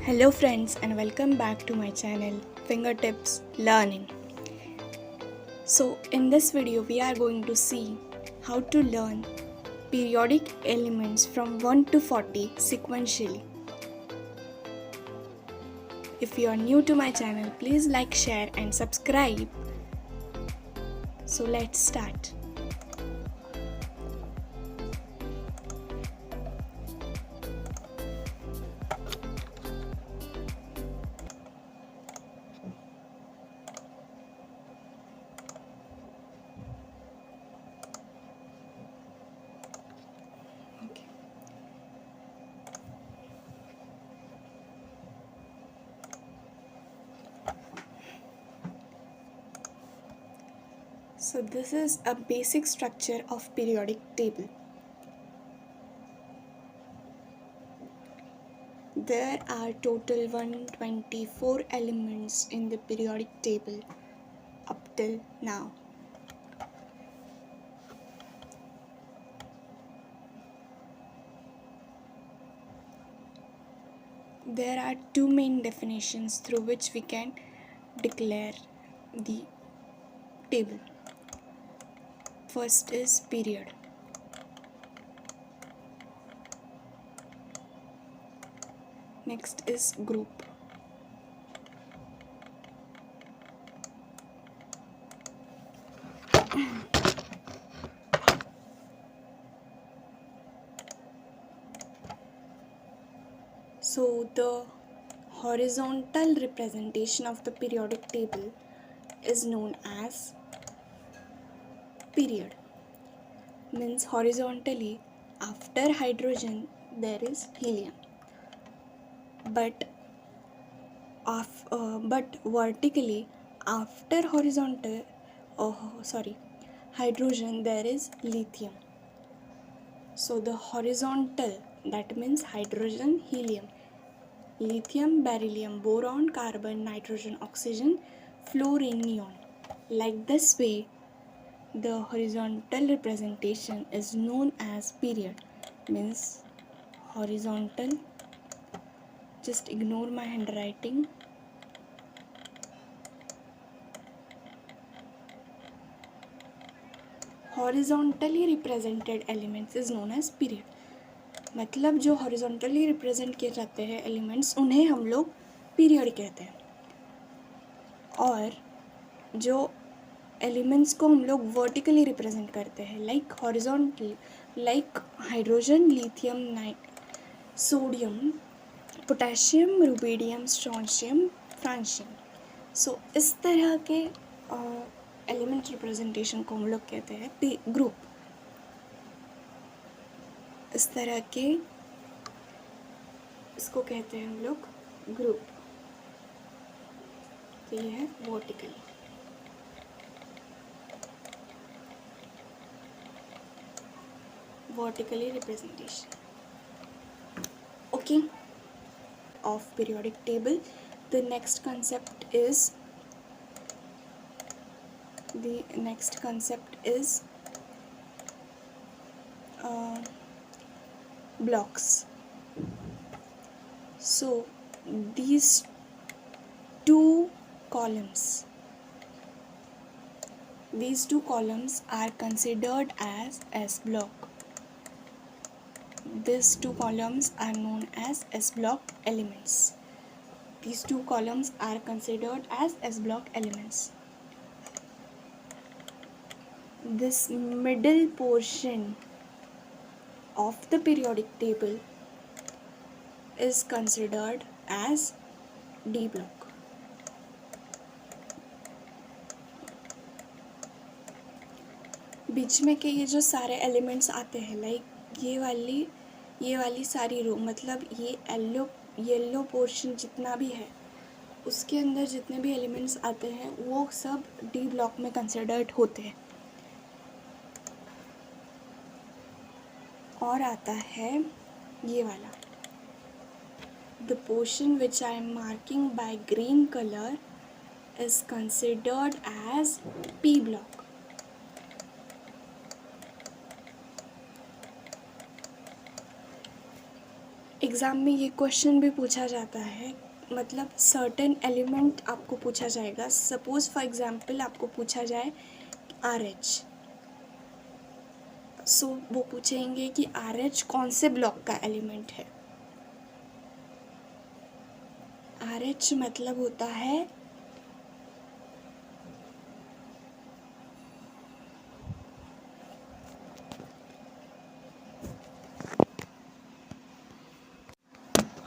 Hello friends and welcome back to my channel Fingertips Learning. So in this video we are going to see how to learn periodic elements from 1 to 40 sequentially. If you are new to my channel, please like, share and subscribe. So let's start. Okay. So this is a basic structure of periodic table. There are total 124 elements in the periodic table up till now. There are two main definitions through which we can declare the table. First is period. Next is group. So the horizontal representation of the periodic table is known as period. Means horizontally after hydrogen there is helium, but vertically after hydrogen there is lithium. So the horizontal, that means hydrogen, helium, lithium, beryllium, boron, carbon, nitrogen, oxygen, fluorine, neon. Like this way, the horizontal representation is known as period. Means horizontal, just ignore my handwriting. Horizontally represented elements is known as period. मतलब जो horizontally represent किए जाते हैं elements उन्हें हम लोग period कहते हैं, और जो एलिमेंट्स को हम लोग वर्टिकली रिप्रेजेंट करते हैं like horizontally, like hydrogen, lithium, sodium, potassium, rubidium, strontium, francium. So इस तरह के एलिमेंट रिप्रेजेंटेशन को हम लोग कहते हैं ग्रुप. इस तरह के इसको कहते हैं हम लोग ग्रुप. तो ये है vertically representation. Okay, of periodic table. The next concept is blocks. So these two columns are considered as S block. These two columns are known as S block elements. These two columns are considered as S block elements. This middle portion of the periodic table is considered as D block. बीच में के ये जो सारे elements आते हैं like ये वाली सारी रो, मतलब ये येलो पोर्शन जितना भी है उसके अंदर जितने भी एलिमेंट्स आते हैं वो सब डी ब्लॉक में कंसिडर्ड होते हैं. और आता है ये वाला, the portion which I am marking by green color is considered as P block. Exam में ये क्वेश्चन भी पूछा जाता है, मतलब सर्टेन एलिमेंट आपको पूछा जाएगा। सपोज़ फॉर एग्ज़ाम्पल आपको पूछा जाए RH, सो वो पूछेंगे कि RH कौन से ब्लॉक का एलिमेंट है। RH मतलब होता है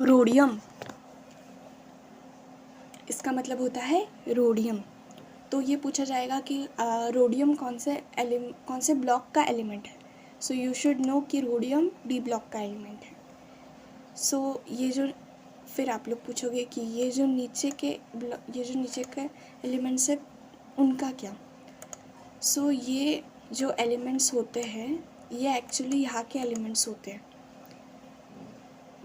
रोडियम, इसका मतलब होता है रोडियम। तो ये पूछा जाएगा कि रोडियम कौन से ब्लॉक का एलिमेंट है। सो यू शुड नो कि रोडियम D ब्लॉक का एलिमेंट है। सो ये जो फिर आप लोग पूछोगे कि ये जो नीचे के एलिमेंट्स है उनका क्या। सो ये जो एलिमेंट्स होते हैं ये एक्चुअली यहाँ के एलिमेंट्स होते हैं,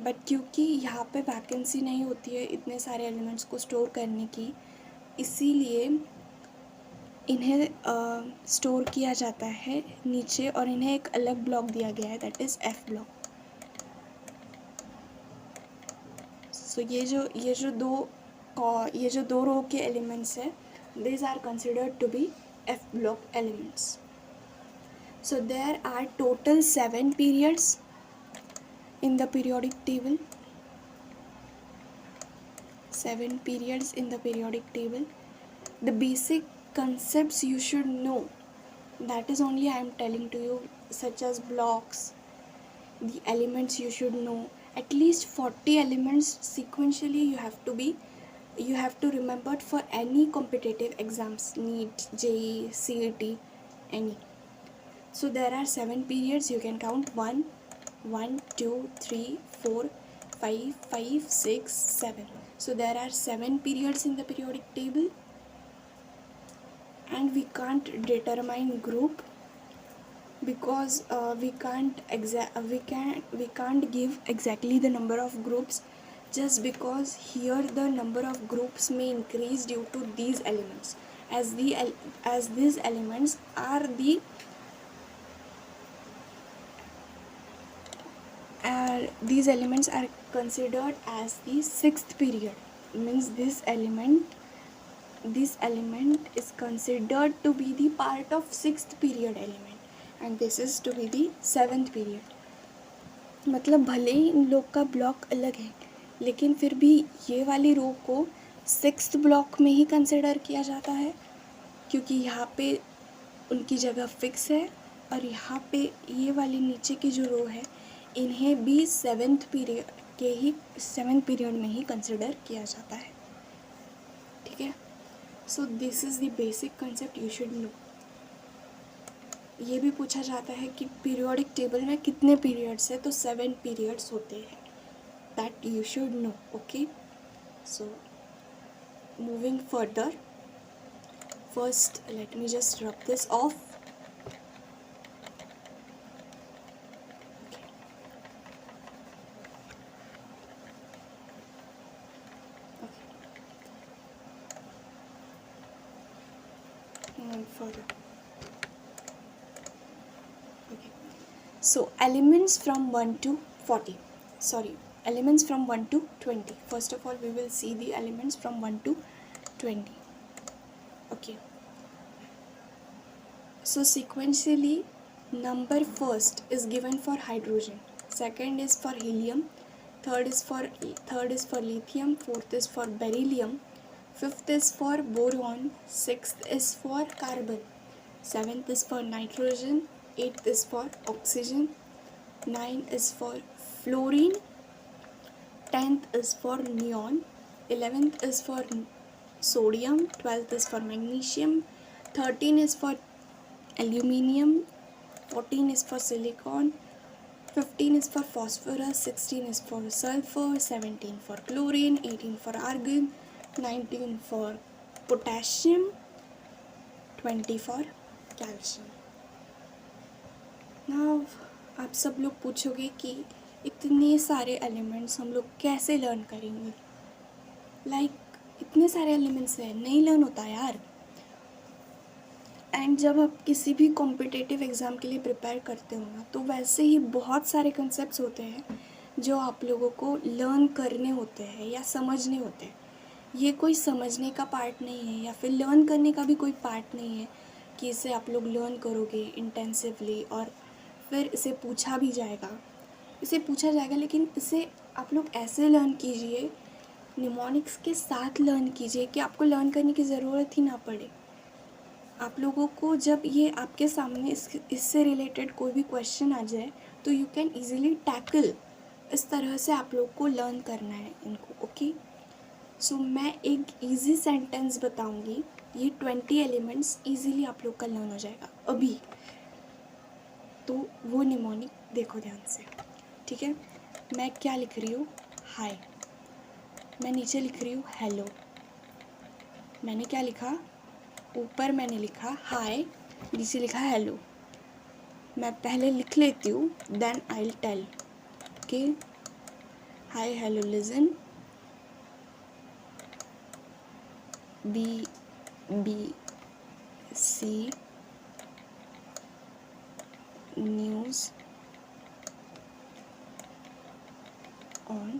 बट क्योंकि यहाँ पे वैकेंसी नहीं होती है इतने सारे एलिमेंट्स को स्टोर करने की, इसीलिए इन्हें स्टोर किया जाता है नीचे और इन्हें एक अलग ब्लॉक दिया गया है, दैट इज़ F ब्लॉक। सो ये जो दो रो के एलिमेंट्स है, these are considered to be F block elements. So there are total 7 periods in the periodic table. 7 periods in the periodic table. The basic concepts you should know, that is only I am telling to you, such as blocks, the elements you should know. At least 40 elements sequentially you have to remember for any competitive exams, NEET, JEE, CET, any. So there are 7 periods. You can count 1, 2, 3, 4, 5, 6, 7. So there are 7 periods in the periodic table, and we can't determine group because we can't give exactly the number of groups, just because here the number of groups may increase due to these elements, as these elements are these elements are considered as the 6th period. Means this element is considered to be the part of 6th period element, and this is to be the 7th period. मतलब भले ही इन लोग का block अलग है, लेकिन फिर भी ये वाली रो को 6th ब्लॉक में ही कंसिडर किया जाता है, क्योंकि यहाँ पे उनकी जगह फिक्स है, और यहाँ पे ये वाली नीचे की जो रो है इन्हें भी 7th पीरियड में ही कंसिडर किया जाता है। ठीक है, so this is the basic concept you should know. ये भी पूछा जाता है कि पीरियोडिक टेबल में कितने पीरियड्स है, तो 7 पीरियड्स होते हैं, that you should know. Okay, so moving further, first let me just rub this of. Further. Okay. So elements from 1 to 40. Sorry, elements from 1 to 20. First of all, we will see the elements from 1 to 20. Okay. So sequentially, number first is given for hydrogen, second is for helium, third is for lithium, fourth is for beryllium, fifth is for boron, sixth is for carbon, seventh is for nitrogen, eighth is for oxygen, ninth is for fluorine, 10th is for neon, 11th is for sodium, 12th is for magnesium, 13 is for aluminium, 14 is for silicon, 15 is for phosphorus, 16 is for sulfur, 17 for chlorine, 18 for argon, 19 for potassium, 20 for calcium. Now आप सब लोग पूछोगे कि इतने सारे elements हम लोग कैसे लर्न करेंगे, इतने सारे एलिमेंट्स हैं, नहीं लर्न होता यार। एंड जब आप किसी भी कॉम्पिटिटिव एग्ज़ाम के लिए प्रिपेयर करते हो ना, तो वैसे ही बहुत सारे कंसेप्ट्स होते हैं जो आप लोगों को लर्न करने होते हैं या समझने होते हैं। ये कोई समझने का पार्ट नहीं है या फिर लर्न करने का भी कोई पार्ट नहीं है कि इसे आप लोग लर्न करोगे इंटेंसिवली और फिर इसे पूछा भी जाएगा। इसे पूछा जाएगा, लेकिन इसे आप लोग ऐसे लर्न कीजिए, निमोनिक्स के साथ लर्न कीजिए कि आपको लर्न करने की ज़रूरत ही ना पड़े। आप लोगों को जब ये आपके सामने इससे रिलेटेड कोई भी क्वेश्चन आ जाए तो यू कैन ईज़िली टैकल। इस तरह से आप लोग को लर्न करना है इनको। ओके, सो मैं एक इजी सेंटेंस बताऊंगी, ये 20 एलिमेंट्स इजीली आप लोग का लर्न हो जाएगा अभी। तो वो निमोनिक देखो ध्यान से, ठीक है। मैं क्या लिख रही हूँ, हाय। मैं नीचे लिख रही हूँ हेलो। मैंने क्या लिखा, ऊपर मैंने लिखा हाय, नीचे लिखा हेलो। मैं पहले लिख लेती हूँ, then I will tell. Okay, hi hello listen, BBC news on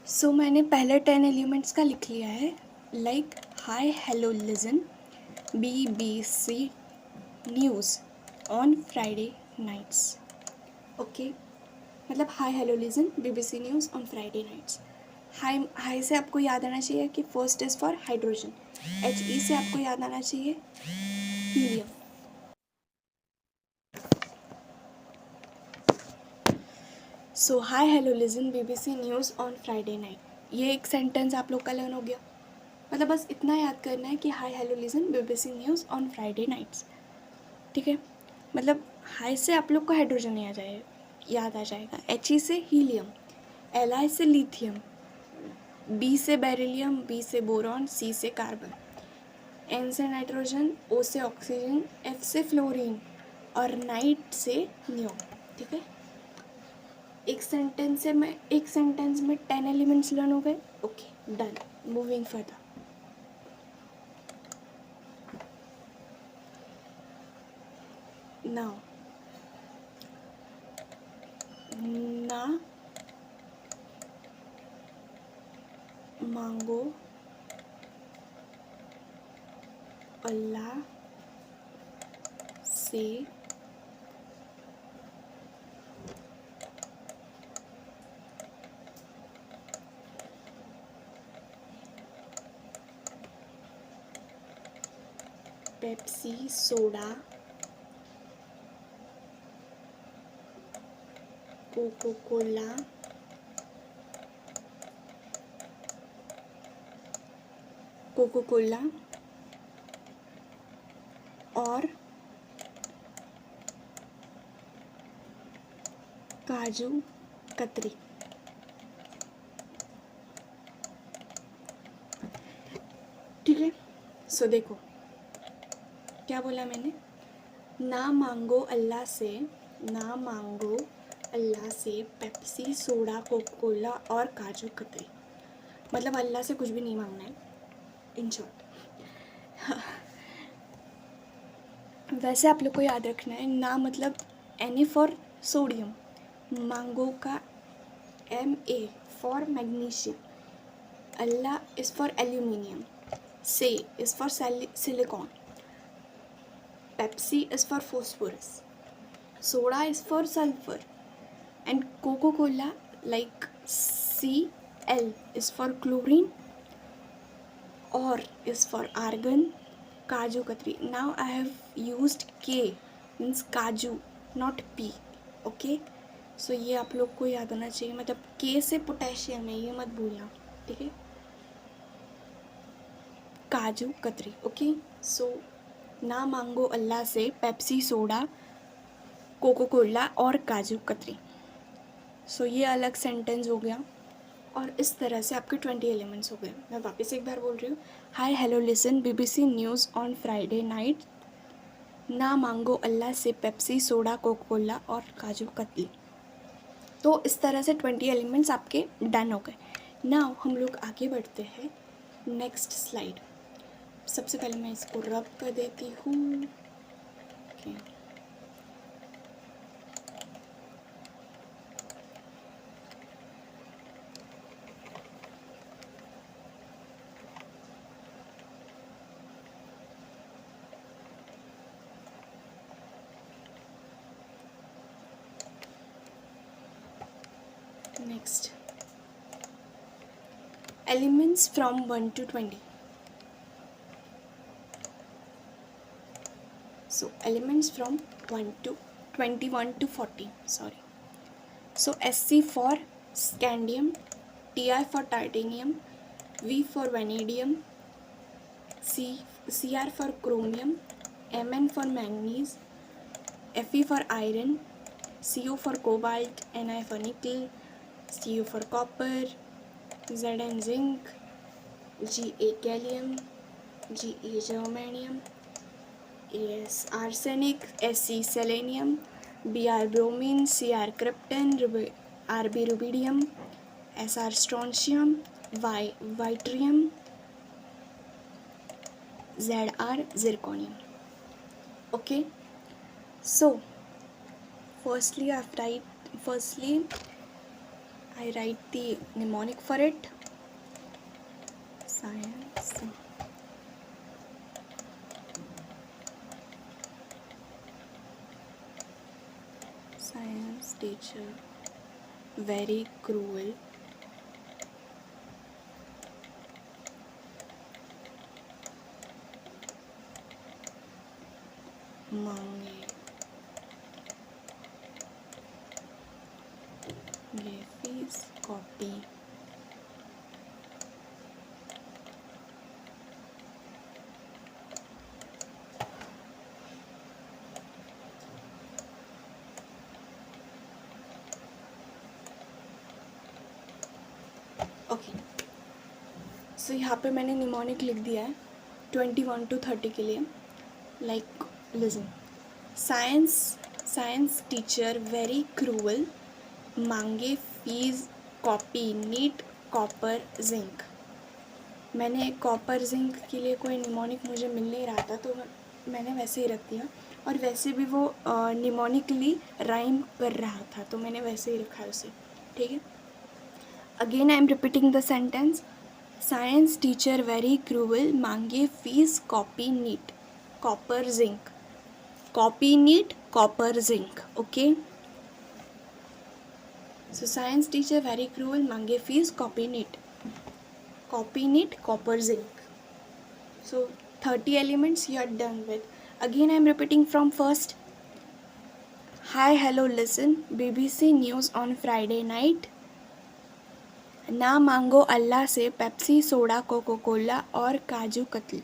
so मैंने पहले 10 एलिमेंट्स का लिख लिया है, like hi hello listen BBC news on Friday nights. Okay, मतलब hi hello listen BBC news on Friday nights. Hi hi से आपको याद आना चाहिए कि first is for hydrogen. HE से आपको याद आना चाहिए helium. So hi hello listen BBC news on Friday night. ये एक सेंटेंस आप लोग का लर्न हो गया। मतलब बस इतना याद करना है कि hi hello listen BBC news on Friday nights, ठीक है। मतलब हाई से आप लोग को हाइड्रोजन याद आ जाएगा। HE से हीलियम, Li से लिथियम, B से बेरिलियम, B से बोरॉन, C से कार्बन, N से नाइट्रोजन, O से ऑक्सीजन, F से फ्लोरीन और नाइट से नियोन, ठीक है। एक सेंटेंस में 10 एलिमेंट्स लर्न हो गए। Okay, done. Moving further. Now ना मांगो अल्लाह से पेप्सी सोडा कोको कोला और काजू कतरी। ठीक है, सो देखो क्या बोला मैंने, ना मांगो अल्लाह से पेप्सी सोडा कोकोला और काजू कतरी। मतलब अल्लाह से कुछ भी नहीं मांगना है, इन शॉर्ट। वैसे आप लोग को याद रखना है, ना मतलब Na फॉर सोडियम, मांगो का Ma for magnesium, Allah is for aluminium, se is for silicon, Pepsi is for phosphorus, soda is for sulfur, and Coca-Cola like Cl is for chlorine, or is for argon, Kaju Katri. Now I have used K, means Kaju, not P. Okay, so ये आप लोग को याद आना चाहिए, मतलब K से potassium है, ये मत भूलना, ठीक है। काजू कतरी। ओके, सो ना मांगो अल्लाह से पेप्सी सोडा कोको कोला और काजू कतरी। सो ये अलग सेंटेंस हो गया और इस तरह से आपके 20 एलिमेंट्स हो गए। मैं वापस एक बार बोल रही हूँ, हाय hello listen BBC news on Friday night ना मांगो अल्लाह से पेप्सी, सोडा, कोका कोला और काजू कतली। तो इस तरह से 20 एलिमेंट्स आपके डन हो गए। नाउ हम लोग आगे बढ़ते हैं नेक्स्ट स्लाइड। सबसे पहले मैं इसको रब कर देती हूँ। Okay, next elements from 1 to 20. So elements from 1 to 21 to 40. Sorry. So SC for scandium, Ti for titanium, V for vanadium, Cr for chromium, Mn for manganese, Fe for iron, Co for cobalt, Ni for nickel, Cu for copper, Zn zinc, Ga gallium, Ge germanium, As arsenic, Sc selenium, Br bromine, Cr krypton, Rb rubidium, Sr strontium, Y yttrium, Zr zirconium. Okay, so firstly I write the mnemonic for it. Science teacher very cruel, मांगे fees copy okay. सो यहाँ पे मैंने mnemonic लिख दिया है 21 to 30 के लिए। Like listen, science teacher very cruel, मांगे fees copy neat copper zinc. मैंने कॉपर जिंक के लिए कोई निमोनिक मुझे मिल नहीं रहा था तो मैंने वैसे ही रख दिया, और वैसे भी वो निमोनिकली राइम कर रहा था तो मैंने वैसे ही रखा है उसे। ठीक है, again I am repeating the sentence, science teacher very cruel, मांगे fees copy neat copper zinc, copy neat copper zinc. Okay, so science teacher very cruel, मांगे fees copy neat copper zinc. So 30 elements you are done with. Again I am repeating from first. Hi, hello, listen, BBC news on Friday night, ना मांगो अल्लाह से Pepsi, soda, Coca cola और kaju katli.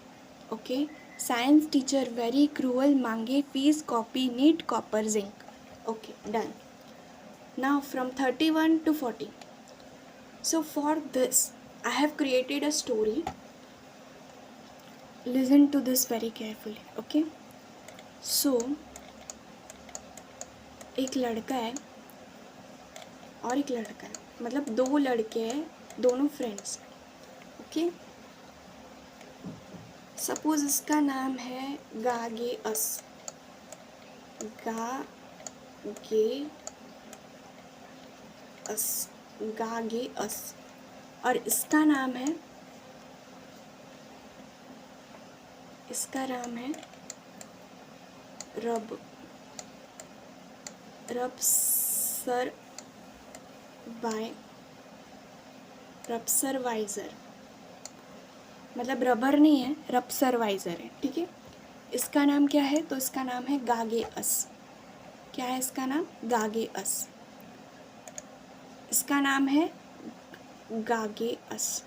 Okay, science teacher very cruel, मांगे fees copy neat copper zinc. Okay, done. Now from 31 to 40. So for this I have created a story. Listen to this very carefully. Okay, so एक लड़का है और एक लड़का है, मतलब दो लड़के हैं, दोनों फ्रेंड्स। ओके, सपोज इसका नाम है गागेअस, गागेअस, और इसका नाम है रबसरवाइजर, मतलब रबर नहीं है, रबसरवाइजर है। ठीक है, इसका नाम क्या है? तो इसका नाम है गागेअस। क्या है इसका नाम? गागेअस। इसका नाम है गागेअस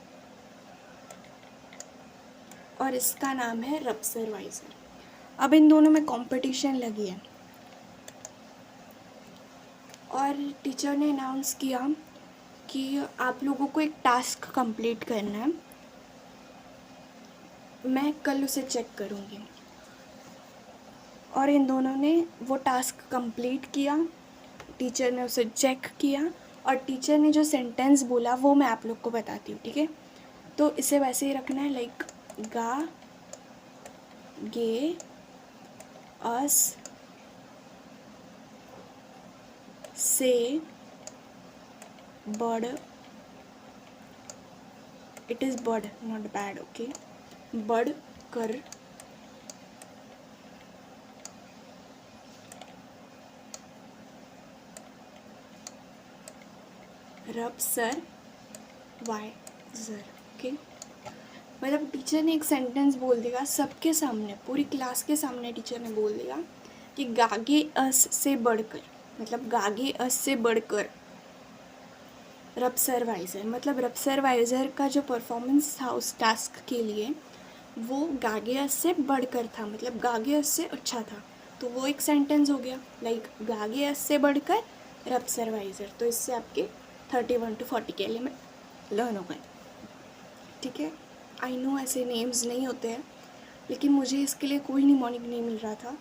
और इसका नाम है रबसरवाइजर। अब इन दोनों में कंपटीशन लगी है और टीचर ने अनाउंस किया कि आप लोगों को एक टास्क कंप्लीट करना है, मैं कल उसे चेक करूँगी। और इन दोनों ने वो टास्क कंप्लीट किया, टीचर ने उसे चेक किया और टीचर ने जो सेंटेंस बोला वो मैं आप लोग को बताती हूँ, ठीक है। तो इसे वैसे ही रखना है, लाइक गा गे अस से बड़, इट इज़ बड़ नॉट बैड, ओके, बड़ कर रब सर वाई जर, ओके। मतलब टीचर ने एक सेंटेंस बोल दिया सबके सामने, पूरी क्लास के सामने टीचर ने बोल दिया कि गागे अस से बढ़कर, मतलब गागे अस से बढ़कर रब सर्वाइज़र, मतलब रब सर्वाइज़र का जो परफॉर्मेंस था उस टास्क के लिए वो गागे अस से बढ़कर था, मतलब गागे अस से अच्छा था। तो वो एक सेंटेंस हो गया, लाइक गागे अस से बढ़कर रब सर्वाइज़र। तो इससे आपके 31 to 40 के लिए लर्न हो गए, ठीक है। आई नो ऐसे नेम्स नहीं होते हैं, लेकिन मुझे इसके लिए कोई निमोनिक नहीं मिल रहा था,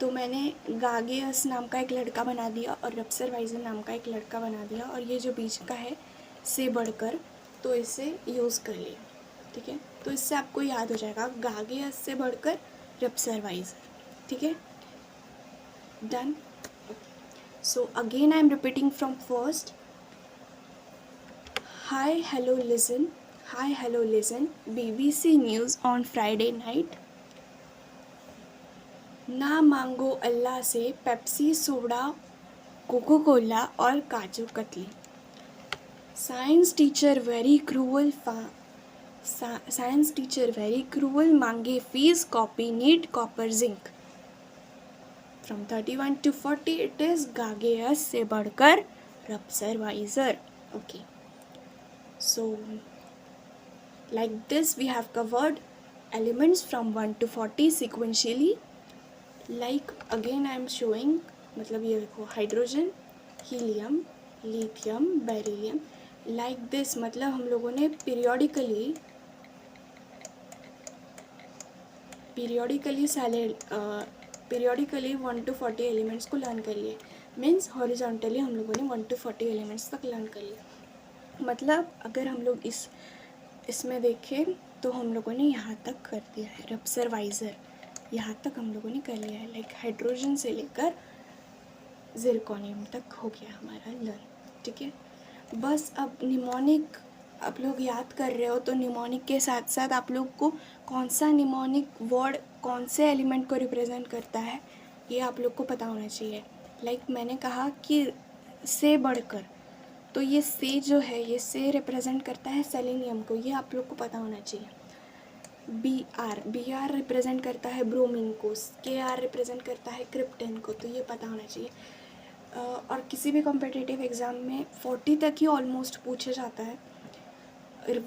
तो मैंने गागेयस नाम का एक लड़का बना दिया और रब सर्वाइज़र नाम का एक लड़का बना दिया, और ये जो बीच का है से बढ़कर, तो इसे यूज़ कर लिया, ठीक है। तो इससे आपको याद हो जाएगा गागेयस से बढ़कर रब सर्वाइज़र, ठीक है, done. So again I am repeating from first. Hi hello listen, hi hello listen, BBC news on Friday night, ना मांगो अल्लाह से पेप्सी, सोडा, कोको कोला और kaju katli. Science teacher very cruel, science teacher very cruel, मांगे fees, copy need, copper zinc. From 31 to 40 it is गागेयस से बढ़कर रब सर्वाइज़र, okay. So like this we have covered elements from 1 to 40 sequentially, like again I am showing, मतलब ये देखो hydrogen, helium, lithium, beryllium, like this. मतलब हम लोगों ने पीरियोडिकली 1 to 40 एलिमेंट्स को लर्न कर लिए, मीन्स हॉरिजॉन्टली हम लोगों ने 1 to 40 एलिमेंट्स तक लर्न कर लिए। मतलब अगर हम लोग इसमें देखें तो हम लोगों ने यहाँ तक कर दिया है, रब सर्वाइज़र यहाँ तक हम लोगों ने कर लिया है, लाइक हाइड्रोजन से लेकर ज़िरकोनियम तक हो गया हमारा लर्न, ठीक है। बस अब निमोनिक आप लोग याद कर रहे हो, तो निमोनिक के साथ साथ आप लोग को कौन सा निमोनिक वर्ड कौन से एलिमेंट को रिप्रेजेंट करता है ये आप लोग को पता होना चाहिए। लाइक मैंने कहा कि से बढ़कर, तो ये से जो है ये से रिप्रेजेंट करता है सेलेनियम को, ये आप लोग को पता होना चाहिए। बी आर रिप्रेजेंट करता है ब्रोमीन को, KR रिप्रेजेंट करता है क्रिप्टन को, तो ये पता होना चाहिए। और किसी भी कॉम्पिटिटिव एग्ज़ाम में 40 तक ही ऑलमोस्ट पूछा जाता है,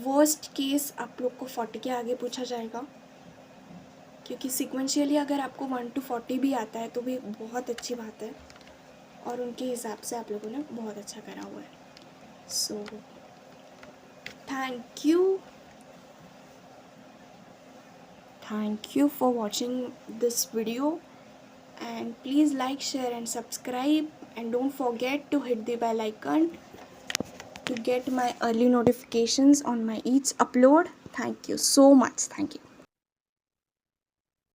वर्स्ट केस आप लोग को 40 के आगे पूछा जाएगा, क्योंकि सिक्वेंशियली अगर आपको 1 to 40 भी आता है तो भी बहुत अच्छी बात है, और उनके हिसाब से आप लोगों ने बहुत अच्छा करा हुआ है। सो thank you for watching this video, and please like, share and subscribe, and don't forget to hit the bell icon to get my early notifications on my each upload. Thank you so much. Thank you.